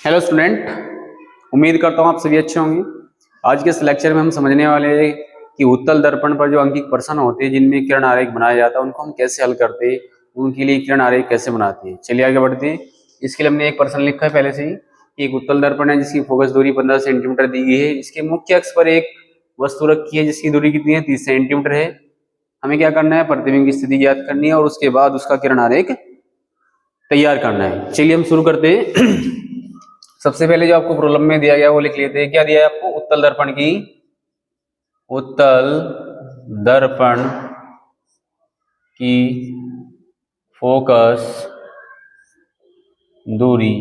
Hello student, उम्मीद करता हूँ आप सभी अच्छे होंगे। आज के इस लेक्चर में हम समझने वाले हैं कि उत्तल दर्पण पर जो अंकित प्रश्न होते हैं जिनमें किरण आरेख बनाया जाता है उनको हम कैसे हल करते हैं, उनके लिए किरण आरेख कैसे बनाते हैं। चलिए आगे बढ़ते हैं। इसके लिए हमने एक प्रश्न लिखा है पहले से ही कि एक उत्तल दर्पण है जिसकी फोकस दूरी 15 सेंटीमीटर दी गई है। इसके मुख्य अक्ष पर एक वस्तु रखी है जिसकी दूरी कितनी है, 30 सेंटीमीटर है। हमें क्या करना है, प्रतिबिंब की स्थिति ज्ञात करनी है और उसके बाद उसका किरण आरेख तैयार करना है। चलिए हम शुरू करते हैं। सबसे पहले जो आपको प्रॉब्लम में दिया गया वो लिख लेते हैं। क्या दिया है आपको? उत्तल दर्पण की फोकस दूरी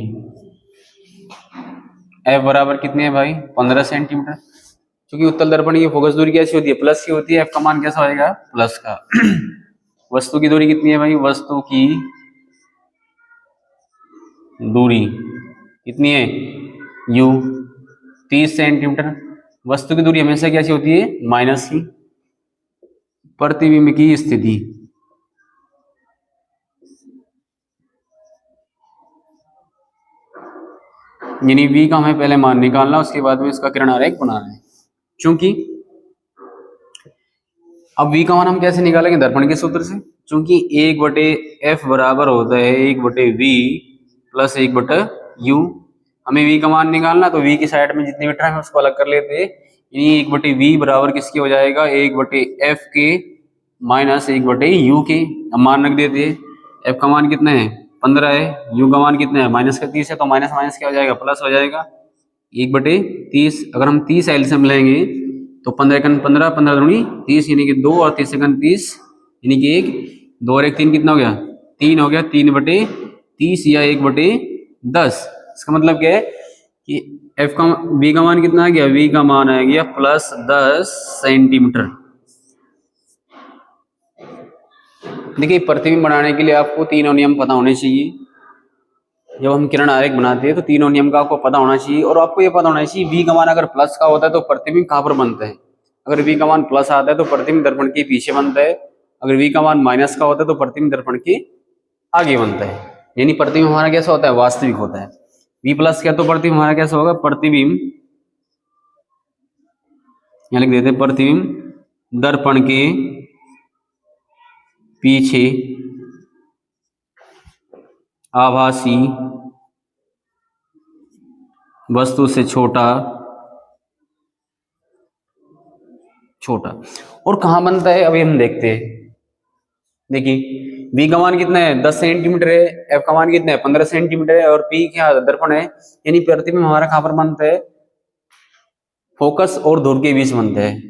F बराबर कितनी है भाई? 15 सेंटीमीटर। क्योंकि उत्तल दर्पण की फोकस दूरी कैसी होती है? प्लस की होती है। F का मान कैसा होएगा? प्लस का। वस्तु की दूरी कितनी है भाई? वस्तु की दूरी कितनी है? U 30 centimetre. वस्तु की दूरी हमेशा कैसी होती है? माइनस की। प्रतिबिंब की स्थिति यानी V का हमें पहले मान निकालना, उसके बाद में इसका किरण आरेख बनाना है। क्योंकि अब V का मान हम कैसे निकालेंगे? दर्पण के सूत्र से। क्योंकि 1/F बराबर होता है 1/V प्लस 1/U। हमें V का मान निकालना, तो V की साइड में जितने मीटर है उसको अलग कर लेते हैं। यानी 1/V बराबर किसके हो जाएगा? 1/F के माइनस 1/U के। हम मान रख देते हैं। F का मान कितना है? 15 है। U का मान कितना है? माइनस का 30 है। तो माइनस माइनस क्या हो जाएगा? प्लस हो जाएगा। 1/30। अगर हम 30 एलसीएम लेंगे तो 15 कन 15, 15 दूनी 30 यानी कि 2 और 30 कन 30 यानी कि 1, 2 और 1 3 कितना हो गया? 3 हो गया। 3/30 या 1/10। इसका मतलब क्या है कि F का V का मान कितना आ गया? V का मान आ गया प्लस 10 सेंटीमीटर। देखिए, प्रतिबिंब बनाने के लिए आपको तीनों नियम पता होने चाहिए। जब हम किरण आरेख बनाते हैं तो तीनों नियम का आपको पता होना चाहिए। और आपको ये पता होना चाहिए V का मान अगर प्लस का होता है तो प्रतिबिंब कहाँ पर बनता है। अगर V का मान प्लस आता है तो प्रतिबिंब दर्पण के पीछे बनता है। अगर V का मान माइनस का होता है तो प्रतिबिंब दर्पण के आगे बनता है। यानी प्रतिबिंब हमारा कैसा होता है? वास्तविक होता है। V प्लस क्या तो प्रतिबिंब हमारा कैसा होगा? प्रतिबिंब यहाँ लिख देते हैं, प्रतिबिंब दर्पण के पीछे आभासी वस्तु से छोटा और कहां बनता है अभी हम देखते हैं। देखिए, V का मान कितना है? 10 सेंटीमीटर है। F का मान कितना है? 15 सेंटीमीटर है। और P क्या दर्पण है, यानी प्रतिबिंब हमारा कहां पर बनता है? फोकस और धुर के बीच बनता है।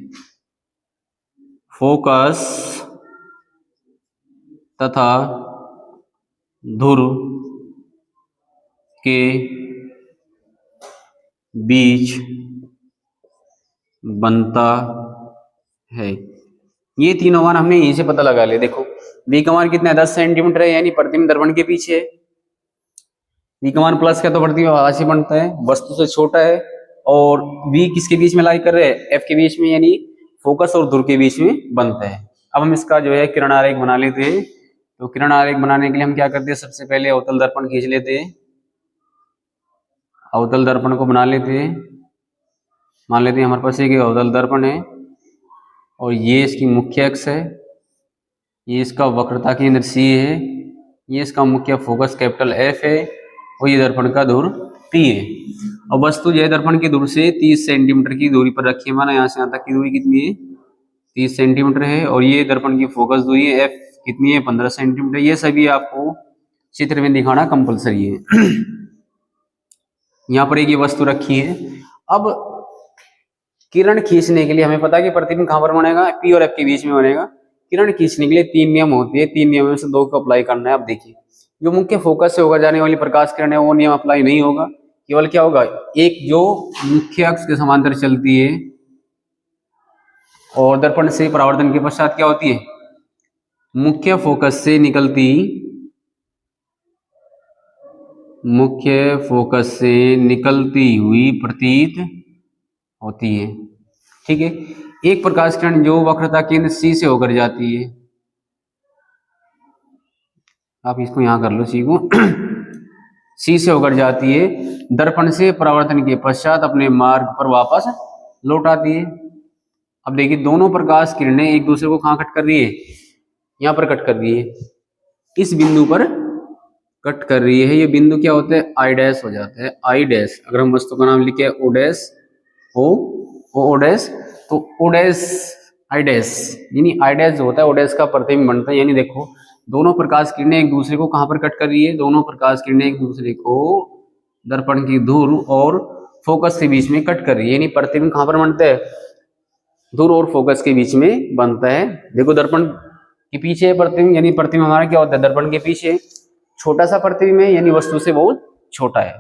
फोकस तथा धुर के बीच बनता है। ये तीनों मान हमने यहीं से पता लगा लिया। देखो, V का मान कितना है? 10 सेंटीमीटर है, यानी प्रतिबिंब दर्पण के पीछे है। V का मान प्लस का तो प्रतिबिंब आभासी बनता है, वस्तु से छोटा है। और V किसके बीच में लाई कर रहे हैं? F के बीच में, यानी फोकस और धुर के बीच में बनता है। अब हम इसका जो है किरण आरेख बना लेते हैं। तो किरण आरेख बनाने के लिए हम क्या करते हैं? सबसे पहले अवतल दर्पण खींच लेते हैं। अवतल दर्पण को बना लेते हैं। मान लेते हैं हमारे पास एक अवतल दर्पण है और ये इसकी मुख्य अक्ष है, ये इसका वक्रता केंद्र C है, ये इसका मुख्य फोकस कैपिटल F है और ये दर्पण का धुर P है। और वस्तु जो है दर्पण की धुर से 30 सेंटीमीटर की दूरी पर रखी है। माना यहाँ से यहाँ तक की दूरी कितनी है? 30 सेंटीमीटर है। और ये दर्पण की फोकस दूरी है F कितनी है? 15 सेंटीमीटर। ये सभी आपको चित्र में दिखाना कंपलसरी है। यहाँ पर एक ये वस्तु रखी है। अब किरण खींचने के लिए हमें पता है कि प्रतिबिंब कहाँ पर बनेगा? P और F के बीच में बनेगा। किरण खींचने के लिए 3 नियम होते हैं। 3 नियमों में से 2 को अप्लाई करना है। अब देखिए, जो मुख्य फोकस से होकर जाने वाली प्रकाश किरण है वो नियम अप्लाई नहीं होगा। केवल क्या होगा? एक जो मुख्य अक्ष के समांतर चलती है और दर्पण से परावर्तन के पश्चात क्या होती है? मुख्य फोकस से निकलती हुई प्रतीत होती है। ठीक है। एक प्रकाश किरण जो वक्रता केंद्र C से होकर जाती है, आप इसको यहां कर लो C को, सी से होकर जाती है, दर्पण से परावर्तन के पश्चात अपने मार्ग पर वापस लौट आती है। अब देखिए दोनों प्रकाश किरणें एक दूसरे को कहाँ कट कर रही है, यहाँ पर कट कर रही है, इस बिंदु पर कट कर रही है। ये बिंदु क्या होते हैं, आई डैश हो जाता है, आई डैश। अगर हम वस्तु का नाम लिखे ओ डैश, ओ डैश, तो ओ डैश आई डैश, यानी आई डैश जो होता है ओ डैश का प्रतिबिंब बनता है। यानी देखो दोनों प्रकाश किरणें एक दूसरे को कहाँ पर कट कर रही है, दोनों प्रकाश किरणें एक दूसरे को दर्पण की धुर और फोकस के बीच में कट कर रही है। यानी प्रतिबिंब कहाँ पर बनता है, धुर और फोकस के बीच में बनता है। देखो दर्पण के पीछे प्रतिबिंब, यानी प्रतिबिंब हमारा क्या होता है, दर्पण के पीछे छोटा सा प्रतिबिंब है, यानी वस्तु से बहुत छोटा है।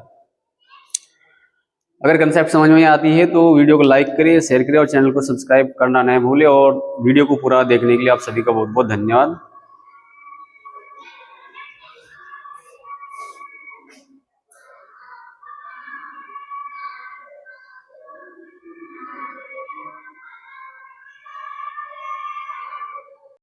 अगर कंसेप्ट समझ में आती है तो वीडियो को लाइक करिए, शेयर करिए और चैनल को सब्सक्राइब करना न भूलें। और वीडियो को पूरा देखने के लिए आप सभी का बहुत बहुत धन्यवाद।